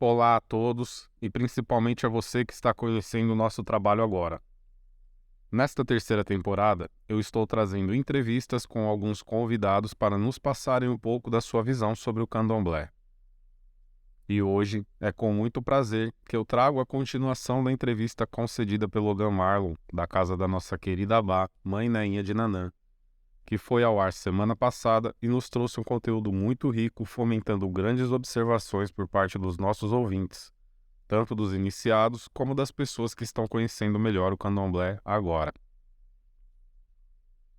Olá a todos e principalmente a você que está conhecendo o nosso trabalho agora. Nesta terceira temporada, eu estou trazendo entrevistas com alguns convidados para nos passarem um pouco da sua visão sobre o candomblé. E hoje é com muito prazer que eu trago a continuação da entrevista concedida pelo Logan Marlon, da casa da nossa querida Abá, mãe Nainha de Nanã, que foi ao ar semana passada e nos trouxe um conteúdo muito rico, fomentando grandes observações por parte dos nossos ouvintes, tanto dos iniciados como das pessoas que estão conhecendo melhor o candomblé agora.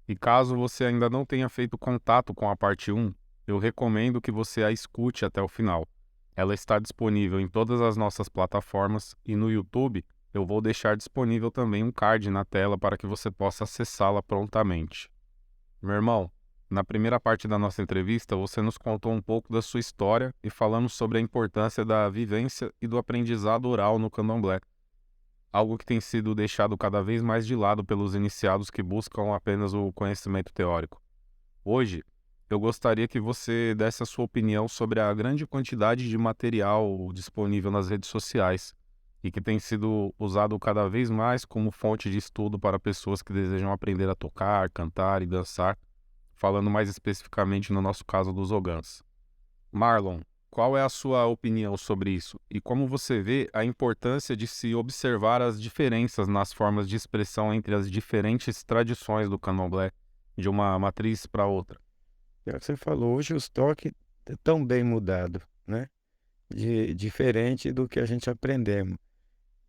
E caso você ainda não tenha feito contato com a parte 1, eu recomendo que você a escute até o final. Ela está disponível em todas as nossas plataformas e no YouTube eu vou deixar disponível também um card na tela para que você possa acessá-la prontamente. Meu irmão, na primeira parte da nossa entrevista, você nos contou um pouco da sua história e falamos sobre a importância da vivência e do aprendizado oral no candomblé, algo que tem sido deixado cada vez mais de lado pelos iniciados que buscam apenas o conhecimento teórico. Hoje, eu gostaria que você desse a sua opinião sobre a grande quantidade de material disponível nas redes sociais e que tem sido usado cada vez mais como fonte de estudo para pessoas que desejam aprender a tocar, cantar e dançar, falando mais especificamente no nosso caso dos ogãs. Marlon, qual é a sua opinião sobre isso? E como você vê a importância de se observar as diferenças nas formas de expressão entre as diferentes tradições do candomblé, de uma matriz para outra? É o que você falou, hoje os toques estão bem mudado, né, diferente do que a gente aprendemos.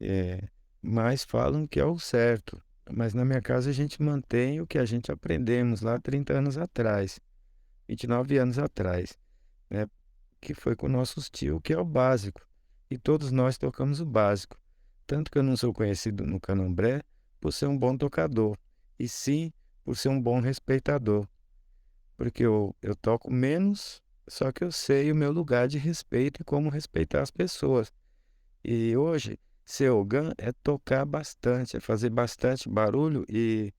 Eh, mas falam que é o certo, mas na minha casa a gente mantém o que a gente aprendemos lá 30 anos atrás, 29 anos atrás, né, que foi com nossos tios, que é o básico, e todos nós tocamos o básico. Tanto que eu não sou conhecido no candomblé por ser um bom tocador, e sim por ser um bom respeitador. Porque eu toco menos, só que eu sei o meu lugar de respeito e como respeitar as pessoas. E hoje, ser ogã é tocar bastante, é fazer bastante barulho e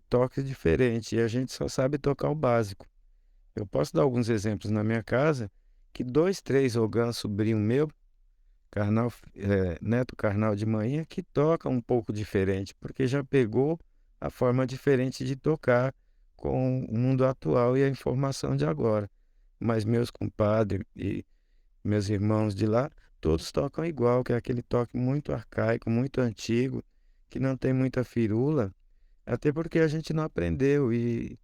toques diferentes. E a gente só sabe tocar o básico. Eu posso dar alguns exemplos na minha casa, que 2, 3 ogãs, sobrinho meu, carnal, neto carnal de manhã, que toca um pouco diferente, porque já pegou a forma diferente de tocar com o mundo atual e a informação de agora. Mas meus compadres e meus irmãos de lá, todos tocam igual, que é aquele toque muito arcaico, muito antigo, que não tem muita firula, até porque a gente não aprendeu e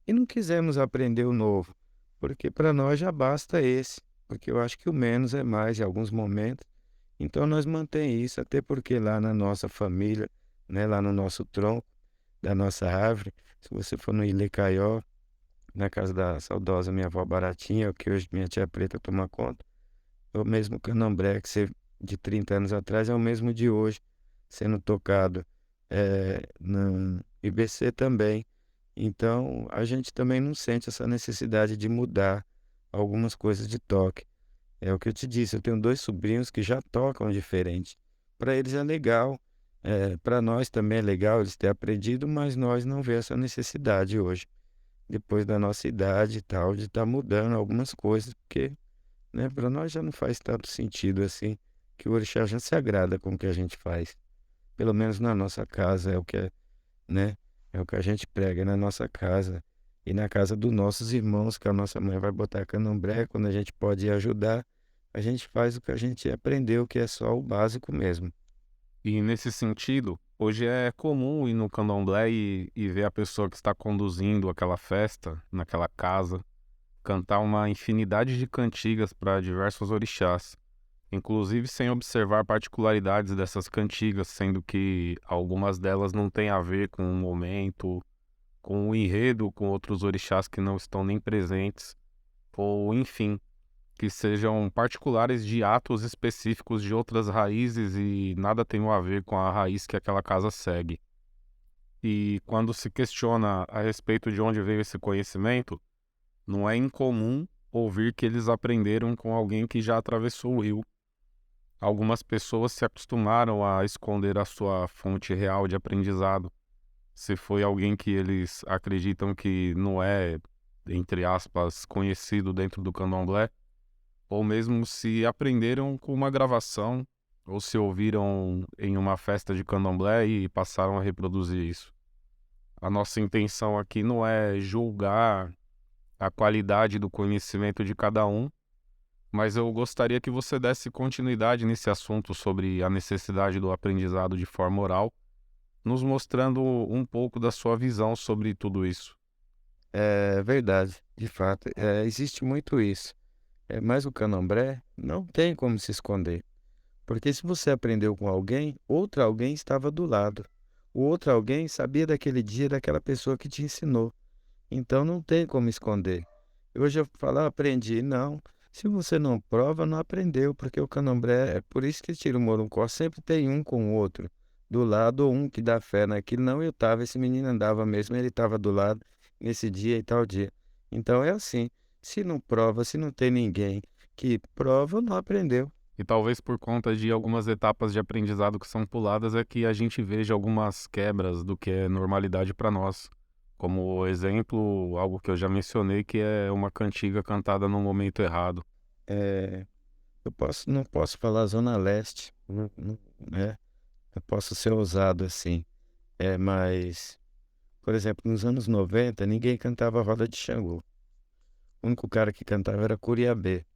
não quisemos aprender o novo, porque para nós já basta esse, porque eu acho que o menos é mais em alguns momentos. Então nós mantém isso, até porque lá na nossa família, né, lá no nosso tronco da nossa árvore, se você for no Ilê Caió, na casa da saudosa minha avó Baratinha, que hoje minha tia Preta toma conta, é o mesmo candomblé que você de 30 anos atrás é o mesmo de hoje, sendo tocado, no IBC também. Então, a gente também não sente essa necessidade de mudar algumas coisas de toque. É o que eu te disse, eu tenho 2 sobrinhos que já tocam diferente. Para eles é legal, para nós também é legal eles ter aprendido, mas nós não vê essa necessidade hoje, depois da nossa idade e tal, de estar mudando algumas coisas, porque, né, para nós já não faz tanto sentido assim, que o orixá já se agrada com o que a gente faz. Pelo menos na nossa casa é o que é, né, é o que a gente prega na nossa casa e na casa dos nossos irmãos, que a nossa mãe vai botar candomblé, quando a gente pode ir ajudar, a gente faz o que a gente aprendeu, que é só o básico mesmo. E nesse sentido, hoje é comum ir no candomblé e ver a pessoa que está conduzindo aquela festa, naquela casa, cantar uma infinidade de cantigas para diversos orixás, inclusive sem observar particularidades dessas cantigas, sendo que algumas delas não têm a ver com o momento, com o enredo, com outros orixás que não estão nem presentes, ou enfim, que sejam particulares de atos específicos de outras raízes e nada tem a ver com a raiz que aquela casa segue. E quando se questiona a respeito de onde veio esse conhecimento, não é incomum ouvir que eles aprenderam com alguém que já atravessou o rio. Algumas pessoas se acostumaram a esconder a sua fonte real de aprendizado. Se foi alguém que eles acreditam que não é, entre aspas, conhecido dentro do candomblé, ou mesmo se aprenderam com uma gravação, ou se ouviram em uma festa de candomblé e passaram a reproduzir isso. A nossa intenção aqui não é julgar a qualidade do conhecimento de cada um, mas eu gostaria que você desse continuidade nesse assunto sobre a necessidade do aprendizado de forma oral, nos mostrando um pouco da sua visão sobre tudo isso. É verdade, de fato, existe muito isso. Mas o candomblé não tem como se esconder, porque se você aprendeu com alguém, outro alguém estava do lado. O outro alguém sabia daquele dia daquela pessoa que te ensinou. Então não tem como esconder. Hoje eu falo: "Ah, aprendi". Não, se você não prova, não aprendeu, porque o candomblé é por isso que tira o Morunco sempre tem um com o outro, do lado, ou um que dá fé naquilo. "Não, eu estava, esse menino andava mesmo, ele estava do lado nesse dia e tal dia". Então é assim, se não prova, se não tem ninguém que prova, não aprendeu. E talvez por conta de algumas etapas de aprendizado que são puladas é que a gente veja algumas quebras do que é normalidade para nós. Como exemplo, algo que eu já mencionei, que é uma cantiga cantada no momento errado. Eh, eu não posso falar Zona Leste, né, eu posso ser ousado assim, mas, por exemplo, nos anos 90 ninguém cantava roda de Xangô. O único cara que cantava era Curiabê.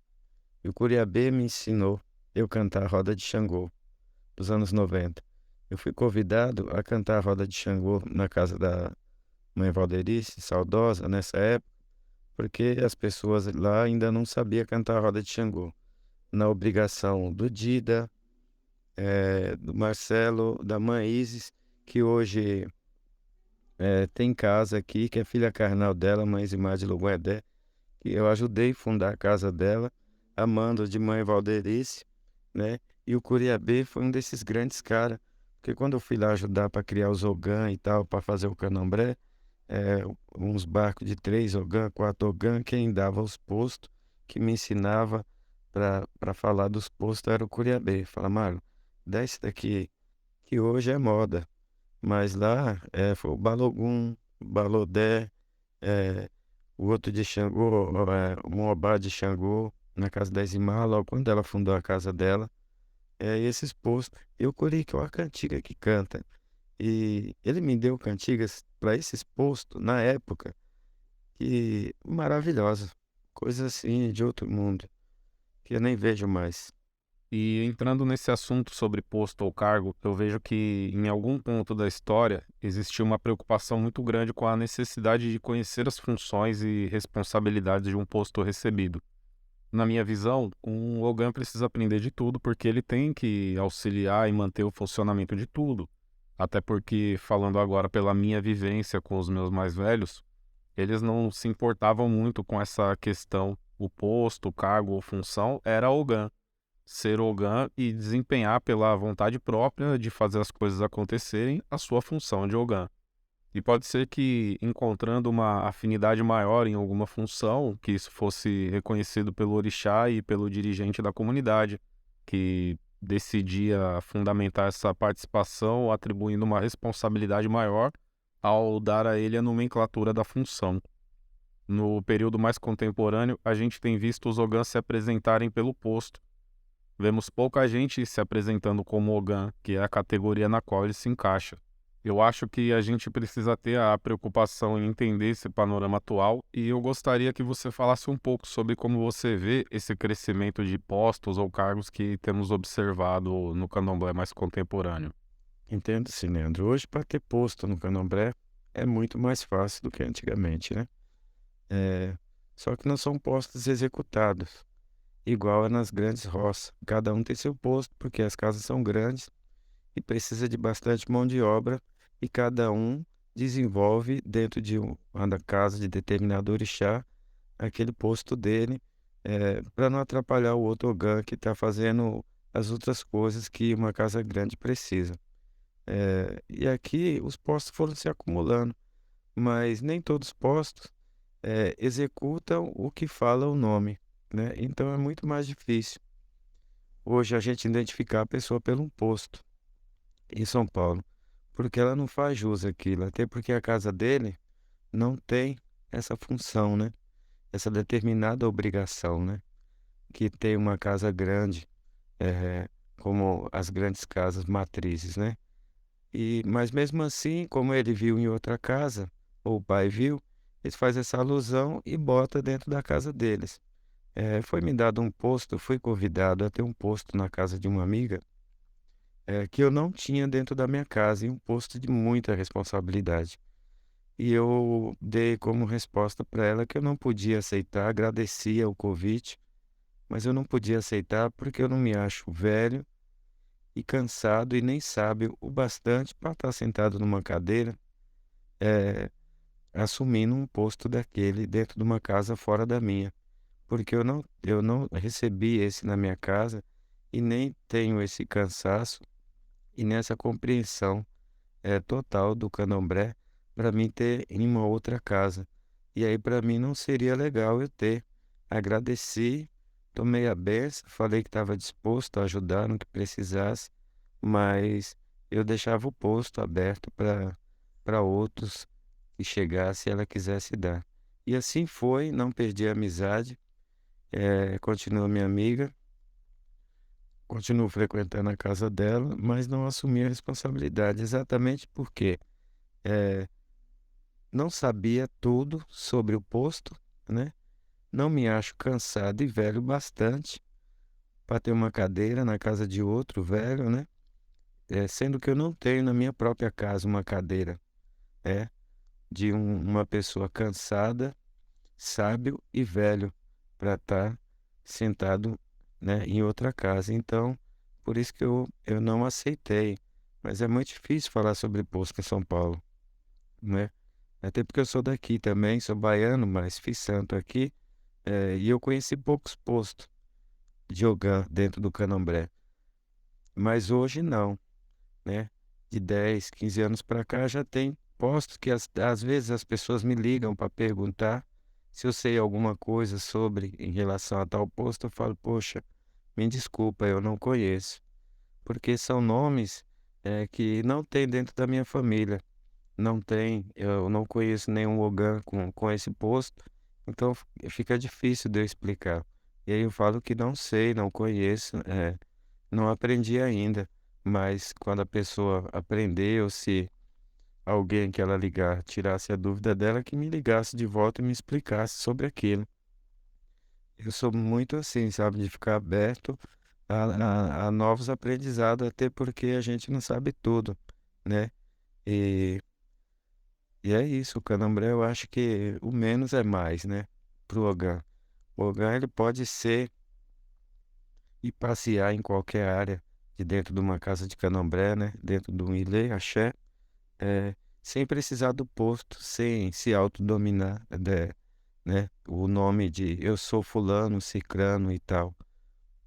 E o Curiabê me ensinou eu cantar roda de Xangô, nos anos 90. Eu fui convidado a cantar roda de Xangô na casa da mãe Valderice, saudosa, nessa época, porque as pessoas lá ainda não sabiam cantar roda de Xangô. Na obrigação do Dida, do Marcelo, da mãe Isis, que hoje tem casa aqui, que é filha carnal dela, mãe Zimar de Loguedé, que eu ajudei a fundar a casa dela, amando de mãe Valderice, né? E o Curiabê foi um desses grandes caras, porque quando eu fui lá ajudar para criar os ogã e tal, para fazer o candomblé, uns barcos de 3 ogã, 4 ogã, quem dava os postos, que me ensinava para falar dos postos era o Curiabê. Fala: "Mário, dá esse daqui, que hoje é moda", mas lá foi o Balogum, Balodé, eh, o outro de Xangô, o Monobá de Xangô, na casa da Zimar, logo quando ela fundou a casa dela, esses postos. E o Curi, que é uma cantiga que canta. E ele me deu cantigas para esses postos, na época, que maravilhosa, coisa assim de outro mundo, que eu nem vejo mais. E entrando nesse assunto sobre posto ou cargo, eu vejo que em algum ponto da história existiu uma preocupação muito grande com a necessidade de conhecer as funções e responsabilidades de um posto recebido. Na minha visão, um Logan precisa aprender de tudo porque ele tem que auxiliar e manter o funcionamento de tudo. Até porque, falando agora pela minha vivência com os meus mais velhos, eles não se importavam muito com essa questão. O posto, o cargo ou função era Logan. Ser Logan e desempenhar pela vontade própria de fazer as coisas acontecerem a sua função de Logan. E pode ser que, encontrando uma afinidade maior em alguma função, que isso fosse reconhecido pelo orixá e pelo dirigente da comunidade, que decidia fundamentar essa participação, atribuindo uma responsabilidade maior ao dar a ele a nomenclatura da função. No período mais contemporâneo, a gente tem visto os Ogãs se apresentarem pelo posto. Vemos pouca gente se apresentando como Ogã, que é a categoria na qual ele se encaixa. Eu acho que a gente precisa ter a preocupação em entender esse panorama atual e eu gostaria que você falasse um pouco sobre como você vê esse crescimento de postos ou cargos que temos observado no candomblé mais contemporâneo. Entendo sim, Leandro. Hoje, para ter posto no candomblé, é muito mais fácil do que antigamente, né? É, só que não são postos executados, igual é nas grandes roças. Cada um tem seu posto, porque as casas são grandes e precisa de bastante mão de obra, e cada um desenvolve dentro de uma da casa de determinado orixá aquele posto dele, para não atrapalhar o outro ogã que está fazendo as outras coisas que uma casa grande precisa. E aqui os postos foram se acumulando, mas nem todos os postos executam o que fala o nome, né? Então é muito mais difícil hoje a gente identificar a pessoa pelo um posto em São Paulo, porque ela não faz jus àquilo, até porque a casa dele não tem essa função, né? Essa determinada obrigação, né? que tem uma casa grande, eh, como as grandes casas matrizes, né. Mas mesmo assim, como ele viu em outra casa, ou o pai viu, eles faz essa alusão e bota dentro da casa deles. Foi me dado um posto, fui convidado a ter um posto na casa de uma amiga, que eu não tinha dentro da minha casa, e um posto de muita responsabilidade. E eu dei como resposta para ela que eu não podia aceitar, agradecia o convite, mas eu não podia aceitar porque eu não me acho velho e cansado e nem sábio o bastante para estar sentado numa cadeira, eh, assumindo um posto daquele dentro de uma casa fora da minha, porque eu não recebi esse na minha casa e nem tenho esse cansaço e nessa compreensão, total do candomblé para mim ter em uma outra casa. E aí para mim não seria legal eu ter. Agradeci, tomei a benção, falei que estava disposto a ajudar no que precisasse, mas eu deixava o posto aberto para outros que chegasse e ela quisesse dar. E assim foi, não perdi a amizade, continua minha amiga, continuo frequentando a casa dela, mas não assumi a responsabilidade, exatamente porque, eh, não sabia tudo sobre o posto, né, não me acho cansado e velho bastante para ter uma cadeira na casa de outro velho, né, sendo que eu não tenho na minha própria casa uma cadeira, é, de uma pessoa cansada, sábio e velho para estar sentado, né, em outra casa. Então, por isso que eu não aceitei. Mas é muito difícil falar sobre posto em São Paulo, né? Até porque eu sou daqui também, sou baiano, mas fiz santo aqui, e eu conheci poucos postos de Ogã dentro do Candomblé. Mas hoje não, né? De 10, 15 anos para cá já tem postos que às vezes as pessoas me ligam para perguntar se eu sei alguma coisa sobre em relação a tal posto. Eu falo, poxa, me desculpa, eu não conheço, porque são nomes, que não tem dentro da minha família. Não tem, eu não conheço nenhum Ogã com esse posto, então fica difícil de eu explicar. E aí eu falo que não sei, não conheço, não aprendi ainda, mas quando a pessoa aprender ou se alguém que ela ligar tirasse a dúvida dela, que me ligasse de volta e me explicasse sobre aquilo. Eu sou muito assim, sabe, de ficar aberto a novos aprendizados, até porque a gente não sabe tudo, né? E E é isso, o candomblé eu acho que o menos é mais, né, pro Ogã. O Ogã ele pode ser e passear em qualquer área de dentro de uma casa de candomblé, né, dentro do ilê, axé, sem precisar do posto, sem se autodominar, né, o nome de eu sou fulano, cicrano e tal,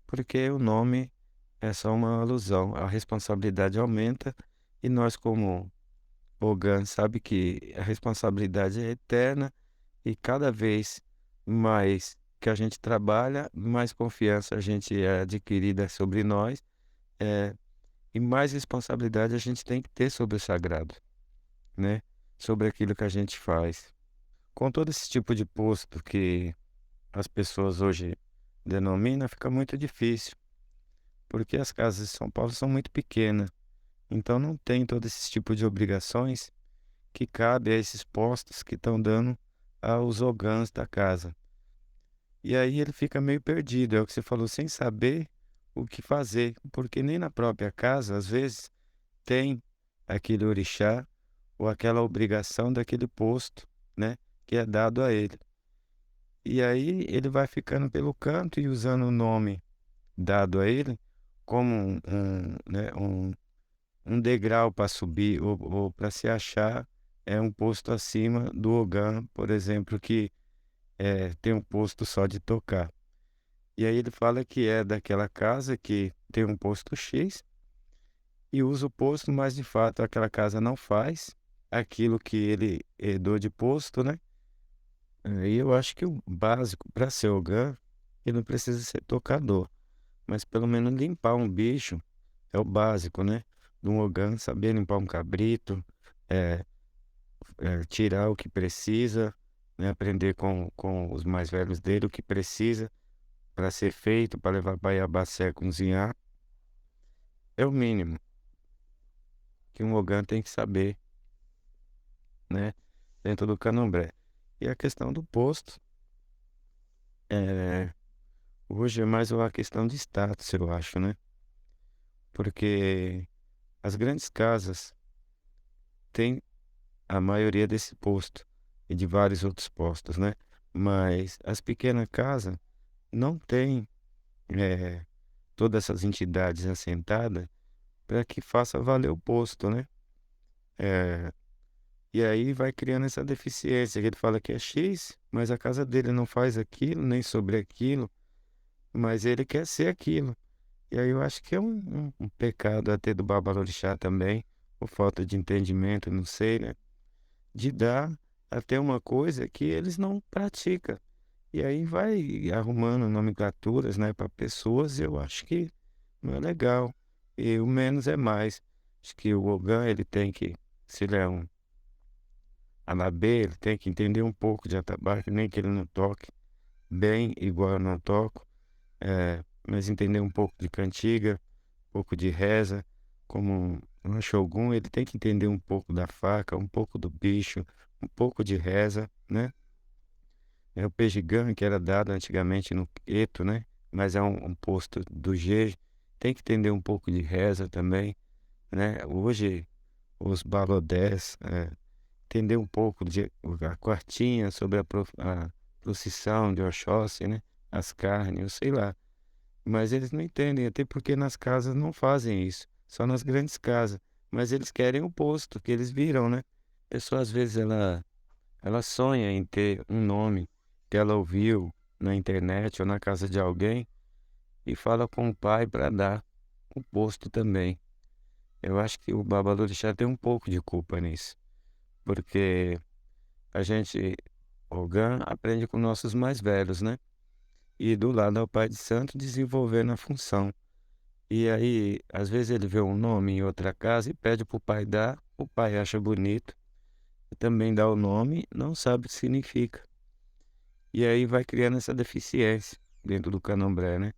porque o nome é só uma alusão, a responsabilidade aumenta e nós como Ogã sabe que a responsabilidade é eterna. E cada vez mais que a gente trabalha, mais confiança a gente é adquirida sobre nós, eh, e mais responsabilidade a gente tem que ter sobre o sagrado, né, sobre aquilo que a gente faz. Com todo esse tipo de posto que as pessoas hoje denominam, fica muito difícil, porque as casas de São Paulo são muito pequenas, então não tem todo esse tipo de obrigações que cabe a esses postos que estão dando aos ogãs da casa. E aí ele fica meio perdido, é o que você falou, sem saber o que fazer, porque nem na própria casa, às vezes, tem aquele orixá ou aquela obrigação daquele posto, né, que é dado a ele. E aí ele vai ficando pelo canto e usando o nome dado a ele como né, um degrau para subir ou para se achar é um posto acima do Ogã, por exemplo, que tem um posto só de tocar. E aí ele fala que é daquela casa que tem um posto X e usa o posto, mas de fato aquela casa não faz aquilo que ele herdou de posto, né? E eu acho que o básico para ser ogã, ele não precisa ser tocador, mas pelo menos limpar um bicho é o básico, né? De um ogã, saber limpar um cabrito, é, tirar o que precisa, né? Aprender com os mais velhos dele o que precisa para ser feito, para levar para Iabacé cozinhar, é o mínimo que um Ogã tem que saber, né, dentro do Candomblé. E a questão do posto, é, hoje é mais uma questão de status, eu acho, né? Porque as grandes casas têm a maioria desse posto e de vários outros postos, né? Mas as pequenas casas não têm todas essas entidades assentadas para que faça valer o posto, né? Eh, e aí vai criando essa deficiência, que ele fala que é X, mas a casa dele não faz aquilo, nem sobre aquilo, mas ele quer ser aquilo. E aí eu acho que é um pecado até do Babalorixá também, por falta de entendimento, não sei, né? De dar até uma coisa que eles não praticam. E aí vai arrumando nomenclaturas, né, para pessoas, e eu acho que não é legal. E o menos é mais. Acho que o Ogã, ele tem que, se ele é um Anabê, ele tem que entender um pouco de atabaque, nem que ele não toque bem igual eu não toco, mas entender um pouco de cantiga, um pouco de reza, como um Shogun, ele tem que entender um pouco da faca, um pouco do bicho, um pouco de reza, né? É o Pejigã, que era dado antigamente no Queto, né? Mas é um posto do G, tem que entender um pouco de reza também, né? Hoje, os balodés, entender um pouco de a quartinha sobre a procissão de Oxóssi, né? As carnes, eu sei lá. Mas eles não entendem, até porque nas casas não fazem isso, só nas grandes casas. Mas eles querem o posto que eles viram, né? A pessoa às vezes ela sonha em ter um nome que ela ouviu na internet ou na casa de alguém e fala com o pai para dar o posto também. Eu acho que o Babalorixá tem um pouco de culpa nisso, porque a gente, Ogã, aprende com nossos mais velhos, né? E do lado ao pai de santo desenvolvendo a função. E aí, às vezes ele vê um nome em outra casa e pede para o pai dar, o pai acha bonito, e também dá o nome, não sabe o que significa. E aí vai criando essa deficiência dentro do candomblé, né?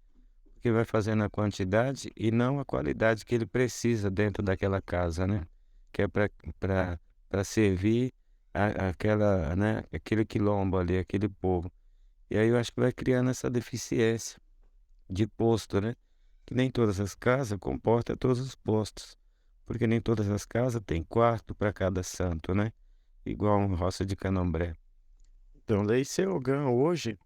Porque vai fazendo a quantidade e não a qualidade que ele precisa dentro daquela casa, né? Que é para servir aquela, né? Aquele quilombo ali, aquele povo. E aí eu acho que vai criando essa deficiência de posto, né? Que nem todas as casas comportam todos os postos, porque nem todas as casas têm quarto para cada santo, né? Igual uma roça de candomblé. Então, Lei Seu Ogã hoje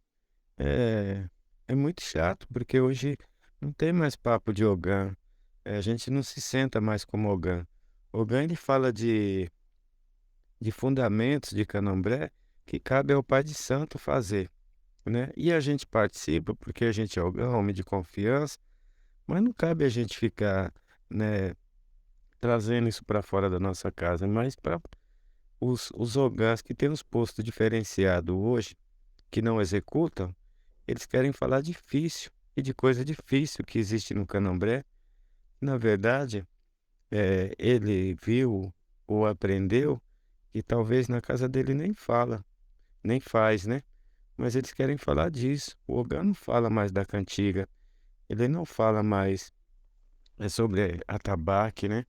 é, é muito chato, porque hoje não tem mais papo de Ogã. A gente não se senta mais como Ogã. Ogã, ele fala de fundamentos de candomblé que cabe ao pai de santo fazer, né? E a gente participa porque a gente é Ogã, homem de confiança, mas não cabe a gente ficar, né, trazendo isso para fora da nossa casa, mas para os Ogãs que têm os postos diferenciados hoje, que não executam, eles querem falar difícil e de coisa difícil que existe no candomblé. Na verdade, ele viu ou aprendeu e talvez na casa dele nem fala, nem faz, né? Mas eles querem falar disso. O Ogã não fala mais da cantiga, ele não fala mais sobre atabaque, né?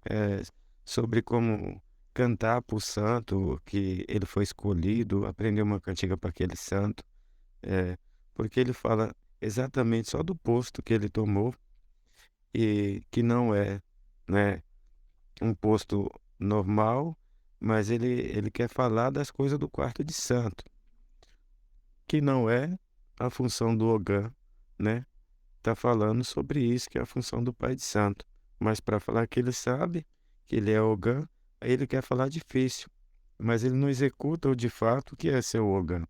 É, sobre como cantar para o santo que ele foi escolhido, aprender uma cantiga para aquele santo, porque ele fala exatamente só do posto que ele tomou e que não é, né, um posto normal, mas ele quer falar das coisas do quarto de santo, que não é a função do Ogã, né? Tá falando sobre isso, que é a função do pai de santo. Mas para falar que ele sabe, que ele é Ogã, aí ele quer falar difícil, mas ele não executa o de fato que é ser Ogã,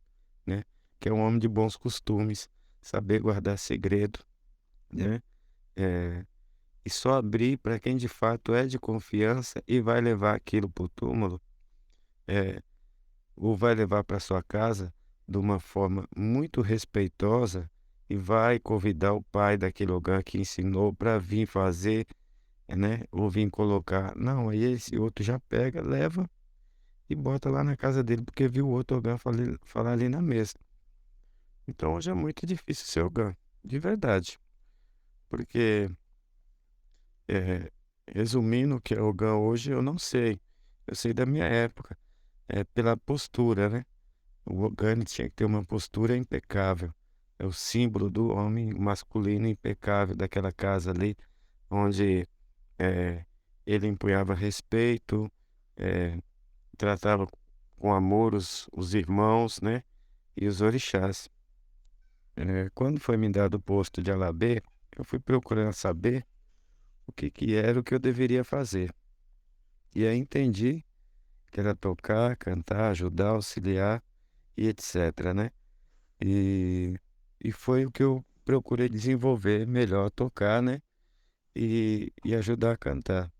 né? Que é um homem de bons costumes, saber guardar segredo, né? É, e só abrir para quem de fato é de confiança e vai levar aquilo para o túmulo, é, ou vai levar para sua casa de uma forma muito respeitosa e vai convidar o pai daquele lugar que ensinou para vir fazer, né? Ou vir colocar. Não, aí esse outro já pega, leva e bota lá na casa dele, porque viu o outro lugar falar ali na mesa. Então hoje é muito difícil ser Ogã, de verdade, porque, eh, resumindo o que é Ogã hoje, eu não sei. Eu sei da minha época, pela postura, né. O Ogã ele tinha que ter uma postura impecável. É o símbolo do homem masculino impecável daquela casa ali, onde, eh, ele empunhava respeito, eh, tratava com amor os irmãos, né, e os orixás. Quando foi me dado o posto de Alabê, eu fui procurando saber o que que era o que eu deveria fazer. E aí entendi que era tocar, cantar, ajudar, auxiliar e etcétera, né. E e foi o que eu procurei desenvolver melhor, tocar, né, e ajudar a cantar.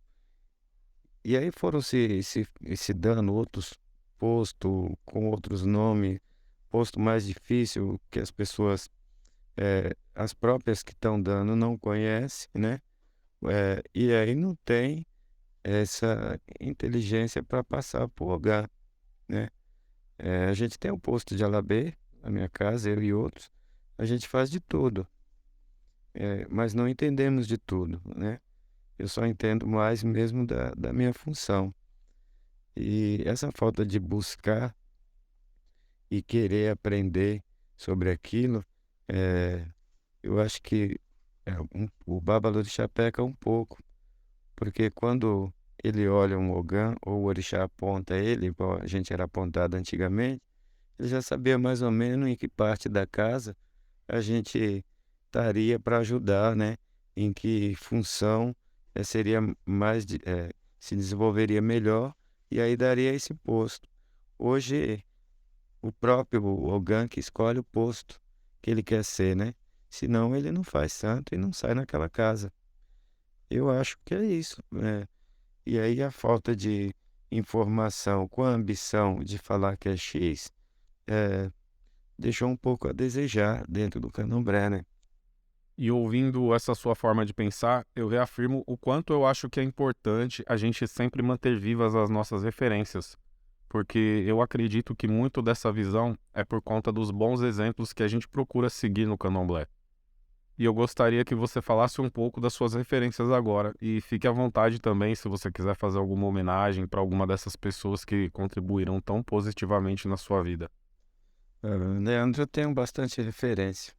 E aí foram se dando outros posto com outros nomes, posto mais difícil que as pessoas, as próprias que estão dando não conhecem, né, e aí não tem essa inteligência para passar para o lugar, né. A gente tem o posto de Alabê na minha casa, eu e outros, a gente faz de tudo, mas não entendemos de tudo, né. Eu só entendo mais mesmo da minha função. E essa falta de buscar e querer aprender sobre aquilo, eh, eu acho que o Babalorixá peca um pouco, porque quando ele olha um Ogã ou o orixá aponta ele, igual a gente era apontado antigamente, ele já sabia mais ou menos em que parte da casa a gente estaria para ajudar, né, em que função, seria mais se desenvolveria melhor, e aí daria esse posto. Hoje, o próprio Ogã que escolhe o posto que ele quer ser, né, senão ele não faz santo e não sai naquela casa. Eu acho que é isso, né. E aí a falta de informação com a ambição de falar que é X, eh, deixou um pouco a desejar dentro do candomblé, né. E ouvindo essa sua forma de pensar, eu reafirmo o quanto eu acho que é importante a gente sempre manter vivas as nossas referências, porque eu acredito que muito dessa visão é por conta dos bons exemplos que a gente procura seguir no candomblé. E eu gostaria que você falasse um pouco das suas referências agora, e fique à vontade também se você quiser fazer alguma homenagem para alguma dessas pessoas que contribuíram tão positivamente na sua vida. Leandro, eu tenho bastante referência.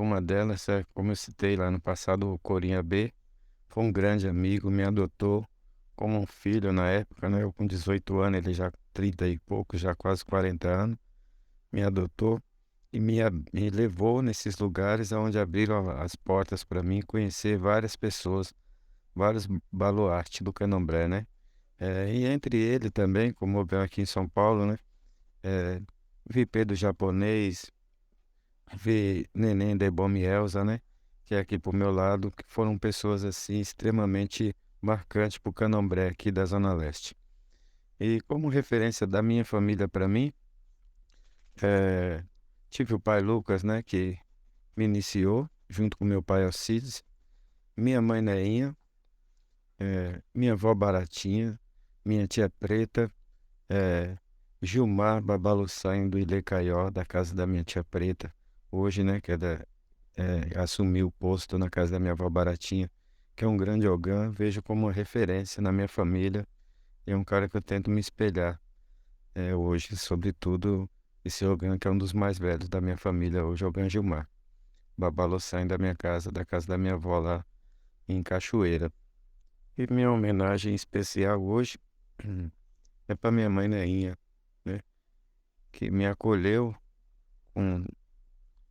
Uma delas é, como eu citei lá no passado, o Corinha B. Foi um grande amigo, me adotou como um filho na época, né? Eu com 18 anos, ele já 30 e pouco, já quase 40 anos, me adotou e me levou nesses lugares onde abriram as portas para mim conhecer várias pessoas, vários baluartes do Candomblé, né? E entre ele também, como eu venho aqui em São Paulo, né? Eh, Vi Pedro Japonês, vi Neném da Ebom e Elza, né, que é aqui pro meu lado, que foram pessoas, assim, extremamente marcantes para o candomblé aqui da Zona Leste. E como referência da minha família para mim, tive o pai Lucas, né, que me iniciou, junto com meu pai Alcides, minha mãe Neinha, minha avó Baratinha, minha tia Preta, eh, Gilmar Babaluçanho do Ilê Caió, da casa da minha tia Preta, hoje, né, que é assumiu o posto na casa da minha avó Baratinha, que é um grande Ogã, vejo como uma referência na minha família, e é um cara que eu tento me espelhar, hoje, sobretudo, esse Ogã que é um dos mais velhos da minha família hoje, Ogã Gilmar. Babalô da minha casa, da casa da minha avó lá em Cachoeira. E minha homenagem especial hoje é para minha mãe Neinha, né, que me acolheu com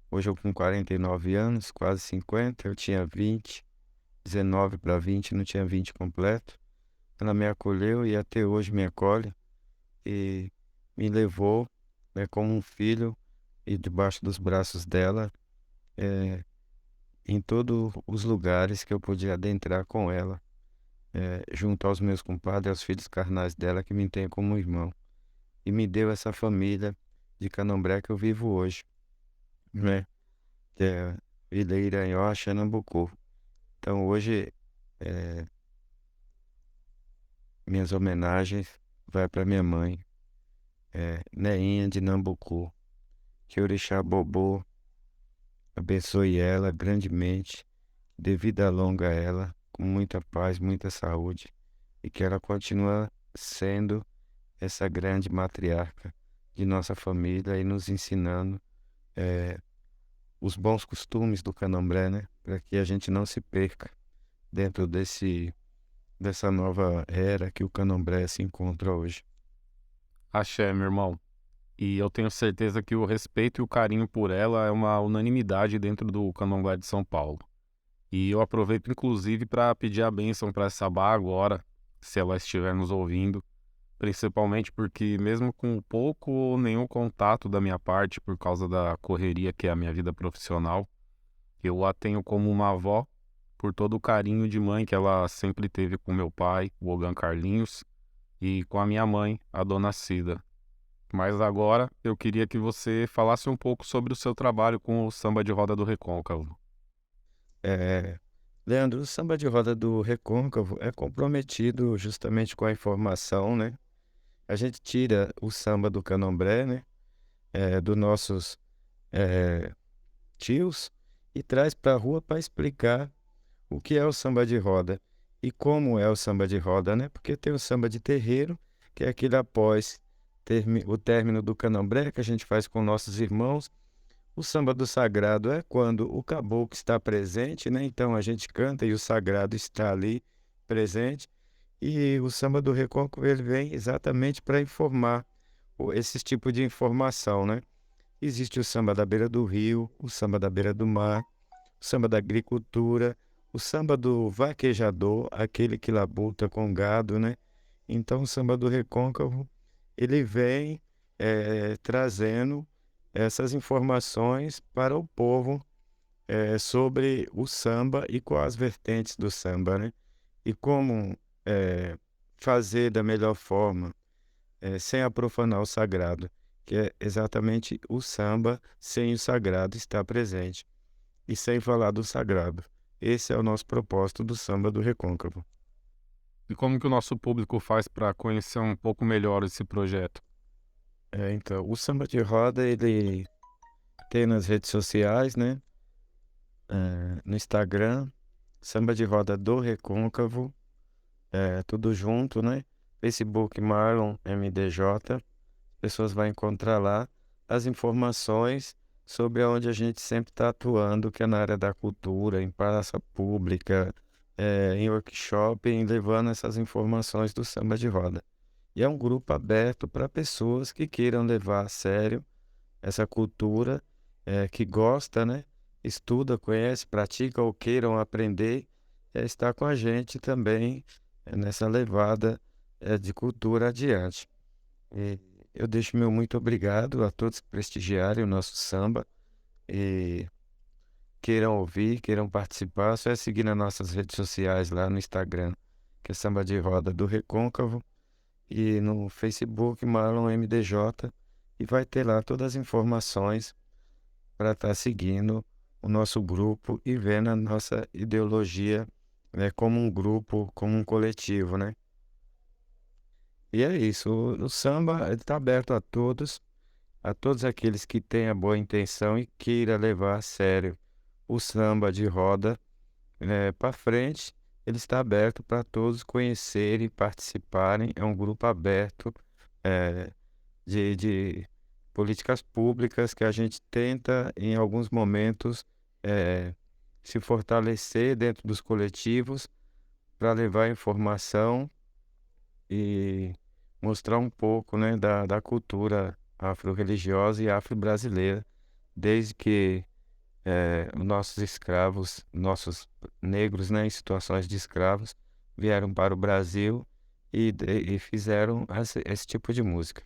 hoje eu com 49 anos, quase 50, eu tinha 20, 19 para 20, não tinha 20 completo. Ela me acolheu e até hoje me acolhe e me levou, né, como um filho e debaixo dos braços dela, eh, em todos os lugares que eu podia adentrar com ela, junto aos meus compadres, aos filhos carnais dela que me têm como irmão. E me deu essa família de Candomblé que eu vivo hoje, né, que é Ilha Iranhó, Xanambucu. Então hoje, eh, minhas homenagens vai para minha mãe, Neinha de Nambucu, que o Orixá Bobô abençoe ela grandemente, dê vida longa a ela, com muita paz, muita saúde, e que ela continue sendo essa grande matriarca de nossa família e nos ensinando eh, os bons costumes do candomblé, né? Para que a gente não se perca dentro dessa nova era que o candomblé se encontra hoje. Axé, meu irmão. E eu tenho certeza que o respeito e o carinho por ela é uma unanimidade dentro do Candomblé de São Paulo. E eu aproveito inclusive para pedir a bênção para essa Sabá agora, se ela estiver nos ouvindo, principalmente porque mesmo com pouco ou nenhum contato da minha parte por causa da correria que é a minha vida profissional, eu a tenho como uma avó por todo o carinho de mãe que ela sempre teve com meu pai, o Ogan Carlinhos, e com a minha mãe, a Dona Cida. Mas agora eu queria que você falasse um pouco sobre o seu trabalho com o Samba de Roda do Recôncavo. Eh, Leandro, o samba de roda do Recôncavo é comprometido justamente com a informação, né? A gente tira o samba do candomblé, né? Dos nossos eh, tios e traz para a rua para explicar o que é o samba de roda e como é o samba de roda, né? Porque tem o samba de terreiro, que é aquele após o término do candomblé que a gente faz com nossos irmãos. O samba do sagrado é quando o caboclo está presente, né? Então a gente canta e o sagrado está ali presente. E o samba do recôncavo ele vem exatamente para informar esse tipo de informação, né? Existe o samba da beira do rio, o samba da beira do mar, o samba da agricultura, o samba do vaquejador, aquele que labuta com gado, né? Então o samba do recôncavo ele vem trazendo essas informações para o povo sobre o samba e quais as vertentes do samba, né? E como fazer da melhor forma, sem aprofanar o sagrado, que é exatamente o samba sem o sagrado estar presente e sem falar do sagrado. Esse é o nosso propósito do samba do Recôncavo. E como que o nosso público faz para conhecer um pouco melhor esse projeto? Então, o samba de roda ele tem nas redes sociais, né? No Instagram, samba de roda do Recôncavo, tudo junto, né? Facebook Marlon MDJ, pessoas vão encontrar lá as informações sobre onde a gente sempre está atuando, que é na área da cultura, em praça pública, em workshop, em levando essas informações do samba de roda. E é um grupo aberto para pessoas que queiram levar a sério essa cultura, que gosta, né? Estuda, conhece, pratica ou queiram aprender, está com a gente também nessa levada de cultura adiante. E eu deixo meu muito obrigado a todos que prestigiarem o nosso samba e queiram ouvir, queiram participar, só é seguir nas nossas redes sociais lá no Instagram, que é Samba de Roda do Recôncavo, e no Facebook Marlon MDJ, e vai ter lá todas as informações para estar seguindo o nosso grupo e vendo a nossa ideologia, né, como um grupo, como um coletivo, né? E é isso, o samba está aberto a todos aqueles que têm a boa intenção e queira levar a sério o samba de roda para frente. Ele está aberto para todos conhecerem, participarem. É um grupo aberto eh, de políticas públicas que a gente tenta, em alguns momentos, se fortalecer dentro dos coletivos para levar informação e mostrar um pouco, né, da cultura afro-religiosa e afro-brasileira, desde que os nossos escravos, nossos negros, né, em situações de escravos, vieram para o Brasil e fizeram esse tipo de música.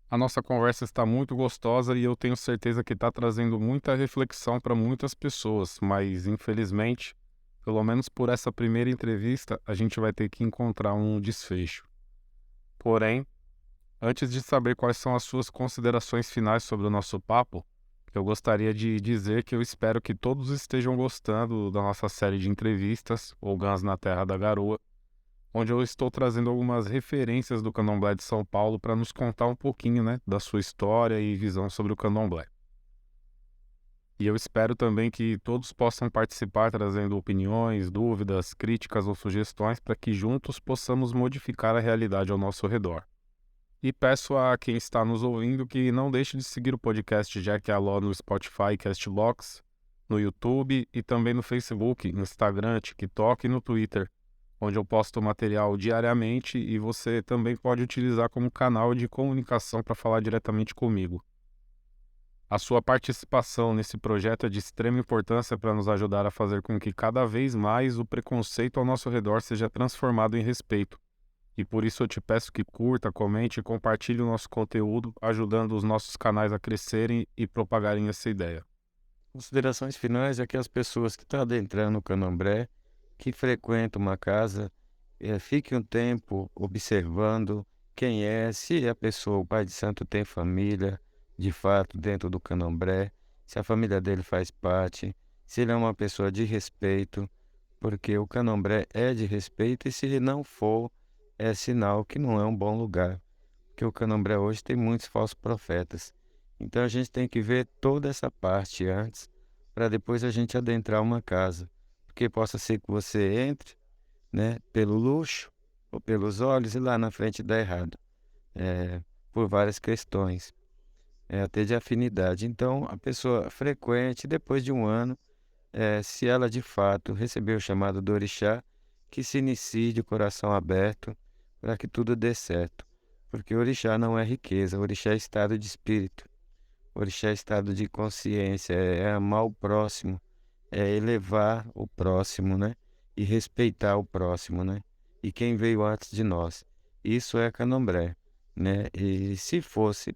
A nossa conversa está muito gostosa e eu tenho certeza que está trazendo muita reflexão para muitas pessoas, mas infelizmente, pelo menos por essa primeira entrevista, a gente vai ter que encontrar um desfecho. Porém, antes de saber quais são as suas considerações finais sobre o nosso papo, eu gostaria de dizer que eu espero que todos estejam gostando da nossa série de entrevistas, Ogãs na Terra da Garoa, onde eu estou trazendo algumas referências do Candomblé de São Paulo para nos contar um pouquinho, né, da sua história e visão sobre o Candomblé. E eu espero também que todos possam participar trazendo opiniões, dúvidas, críticas ou sugestões para que juntos possamos modificar a realidade ao nosso redor. E peço a quem está nos ouvindo que não deixe de seguir o podcast Jack Aló no Spotify, Castbox, no YouTube e também no Facebook, Instagram, TikTok e no Twitter, onde eu posto material diariamente e você também pode utilizar como canal de comunicação para falar diretamente comigo. A sua participação nesse projeto é de extrema importância para nos ajudar a fazer com que cada vez mais o preconceito ao nosso redor seja transformado em respeito. E por isso eu te peço que curta, comente e compartilhe o nosso conteúdo, ajudando os nossos canais a crescerem e propagarem essa ideia. Considerações finais é que as pessoas que estão adentrando o Candomblé, que frequentam uma casa, fiquem um tempo observando quem é, se a pessoa, o pai de santo, tem família, de fato, dentro do Candomblé, se a família dele faz parte, se ele é uma pessoa de respeito, porque o Candomblé é de respeito e se ele não for, é sinal que não é um bom lugar, porque o Candomblé hoje tem muitos falsos profetas. Então a gente tem que ver toda essa parte antes, para depois a gente adentrar uma casa, porque possa ser que você entre, né, pelo luxo ou pelos olhos e lá na frente dá errado, por várias questões, até de afinidade. Então a pessoa frequente, depois de um ano, se ela de fato receber o chamado do orixá, que se inicie de coração aberto para que tudo dê certo. Porque o orixá não é riqueza, o orixá é estado de espírito, o orixá é estado de consciência, é amar o próximo, é elevar o próximo, né? E respeitar o próximo, né? E quem veio antes de nós. Isso é candomblé, né? E se fosse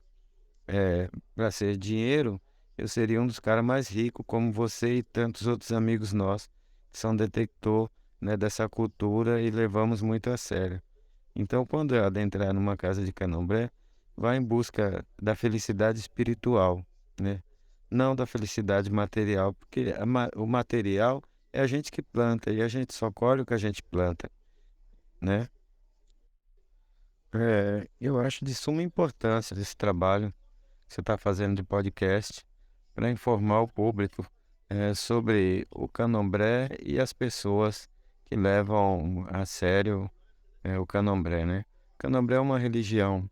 para ser dinheiro, eu seria um dos caras mais ricos, como você e tantos outros amigos nossos, que são detector, né, dessa cultura e levamos muito a sério. Então, quando eu adentrar numa casa de candomblé, vá em busca da felicidade espiritual, né? Não da felicidade material, porque o material é a gente que planta e a gente só colhe o que a gente planta, né? Eu acho de suma importância esse trabalho que você está fazendo de podcast para informar o público sobre o candomblé e as pessoas que levam a sério o candomblé, né? Candomblé é uma religião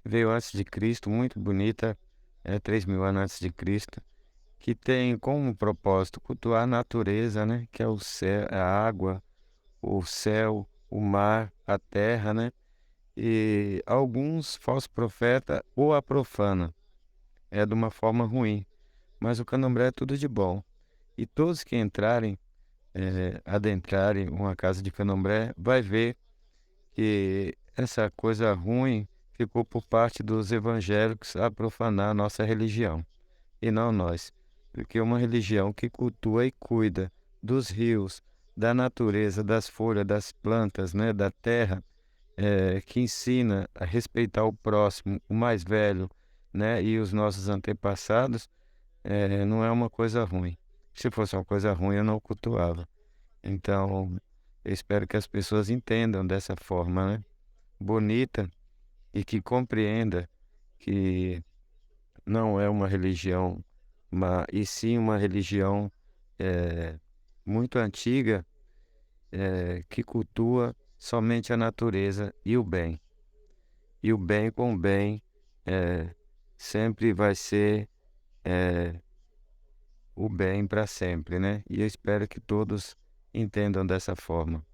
que veio antes de Cristo, muito bonita, 3.000 anos antes de Cristo, que tem como propósito cultuar a natureza, né? Que é o céu, a água, o céu, o mar, a terra, né? E alguns falsos profetas ou a profana, de uma forma ruim. Mas o candomblé é tudo de bom. E todos que entrarem, adentrarem uma casa de candomblé, vai ver que essa coisa ruim ficou por parte dos evangélicos a profanar a nossa religião, e não nós. Porque é uma religião que cultua e cuida dos rios, da natureza, das folhas, das plantas, né, da terra, que ensina a respeitar o próximo, o mais velho, né, e os nossos antepassados, não é uma coisa ruim. Se fosse uma coisa ruim, eu não cultuava. Então, eu espero que as pessoas entendam dessa forma, né, bonita e que compreenda que não é uma religião, e sim uma religião muito antiga, que cultua somente a natureza e o bem. E o bem com o bem sempre vai ser o bem para sempre, né? E eu espero que todos entendam dessa forma.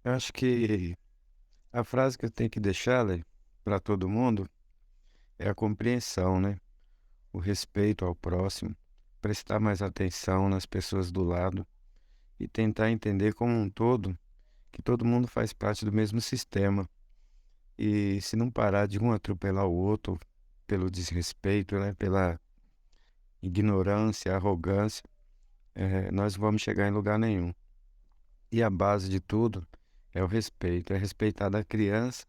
Eu acho que a frase que eu tenho que deixar para todo mundo é a compreensão, né? O respeito ao próximo, prestar mais atenção nas pessoas do lado e tentar entender como um todo que todo mundo faz parte do mesmo sistema. E se não parar de um atropelar o outro pelo desrespeito, né? Pela ignorância, arrogância, nós não vamos chegar em lugar nenhum. E a base de tudo é o respeito, é respeitar da criança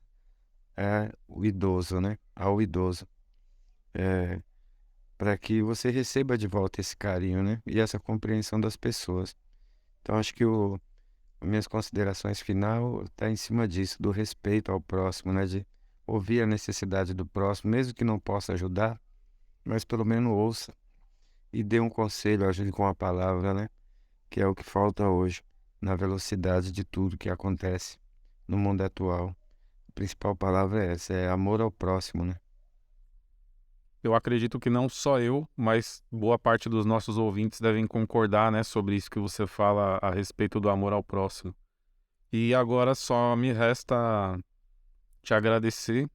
o idoso, né? Ao idoso. Para que você receba de volta esse carinho, né? E essa compreensão das pessoas. Então, acho que minhas considerações final tá em cima disso, do respeito ao próximo, né? De ouvir a necessidade do próximo, mesmo que não possa ajudar, mas pelo menos ouça e dê um conselho, ajude com a palavra, né? Que é o que falta hoje, na velocidade de tudo que acontece no mundo atual. A principal palavra é essa, é amor ao próximo, né? Eu acredito que não só eu, mas boa parte dos nossos ouvintes devem concordar, né, sobre isso que você fala a respeito do amor ao próximo. E agora só me resta te agradecer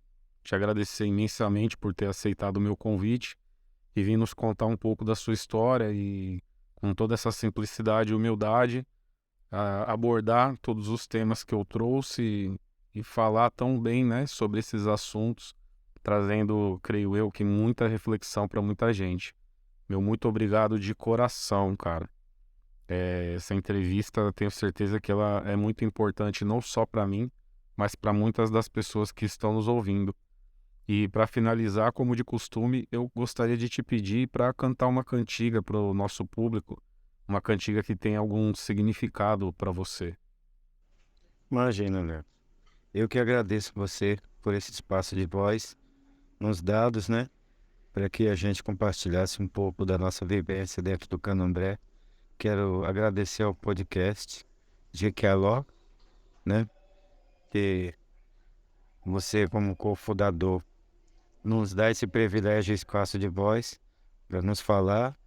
imensamente por ter aceitado o meu convite e vir nos contar um pouco da sua história e com toda essa simplicidade e humildade, abordar todos os temas que eu trouxe e falar tão bem, né, sobre esses assuntos, trazendo, creio eu, que muita reflexão para muita gente. Meu muito obrigado de coração, cara. Essa entrevista, eu tenho certeza que ela é muito importante não só para mim, mas para muitas das pessoas que estão nos ouvindo. E para finalizar, como de costume, eu gostaria de te pedir para cantar uma cantiga para o nosso público, uma cantiga que tenha algum significado para você. Imagina, Léo. Eu que agradeço você por esse espaço de voz nos dados, né? Para que a gente compartilhasse um pouco da nossa vivência dentro do Candomblé. Quero agradecer ao podcast GQLO, né? Que você, como cofundador, nos dá esse privilégio e espaço de voz para nos falar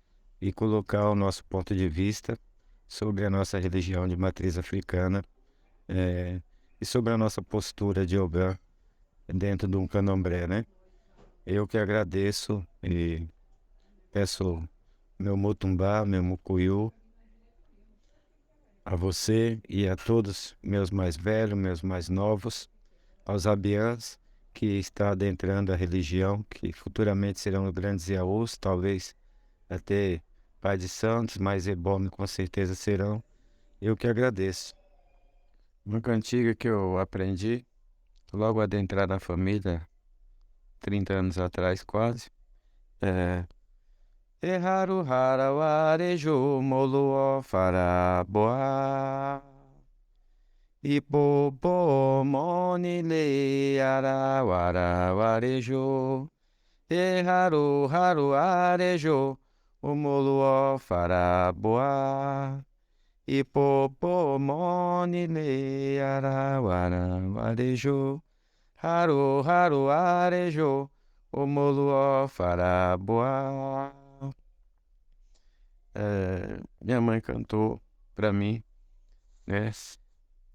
e colocar o nosso ponto de vista sobre a nossa religião de matriz africana, e sobre a nossa postura de Ogã dentro de um candomblé, né? Eu que agradeço e peço meu mutumbá, meu mucuyu a você e a todos meus mais velhos, meus mais novos, aos abiãs que está adentrando a religião, que futuramente serão grandes iaôs, talvez até Pai de Santos, mas Ebome com certeza serão. Eu que agradeço. Uma cantiga que eu aprendi logo adentrar na família, 30 anos atrás quase, é Erraru Harawarejo Moluo Faraboa Ipopo Monile Arawarawarejo Erraru Haruarejo Moluo Faraboa Ipopo Monile Arawarawarejo Haru Haruarejo Moluo Faraboa. Minha mãe cantou para mim, né?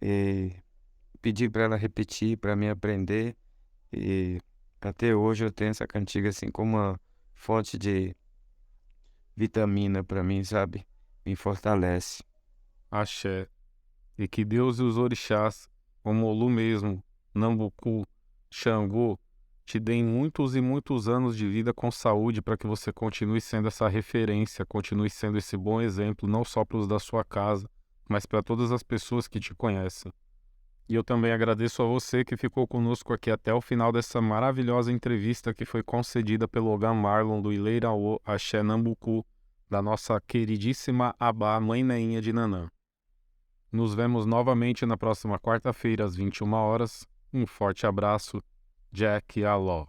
E pedi para ela repetir, para mim aprender. E até hoje eu tenho essa cantiga assim como uma fonte de vitamina para mim, sabe? Me fortalece. Axé. E que Deus e os orixás, como Olu mesmo, Nambucu, Xangô, te deem muitos e muitos anos de vida com saúde para que você continue sendo essa referência, continue sendo esse bom exemplo, não só para os da sua casa, mas para todas as pessoas que te conhecem. E eu também agradeço a você que ficou conosco aqui até o final dessa maravilhosa entrevista que foi concedida pelo Ogan Marlon do Ileiraô Axé Nambucu, da nossa queridíssima Abá Mãe Neinha de Nanã. Nos vemos novamente na próxima quarta-feira às 21 horas. Um forte abraço, Jack Aló.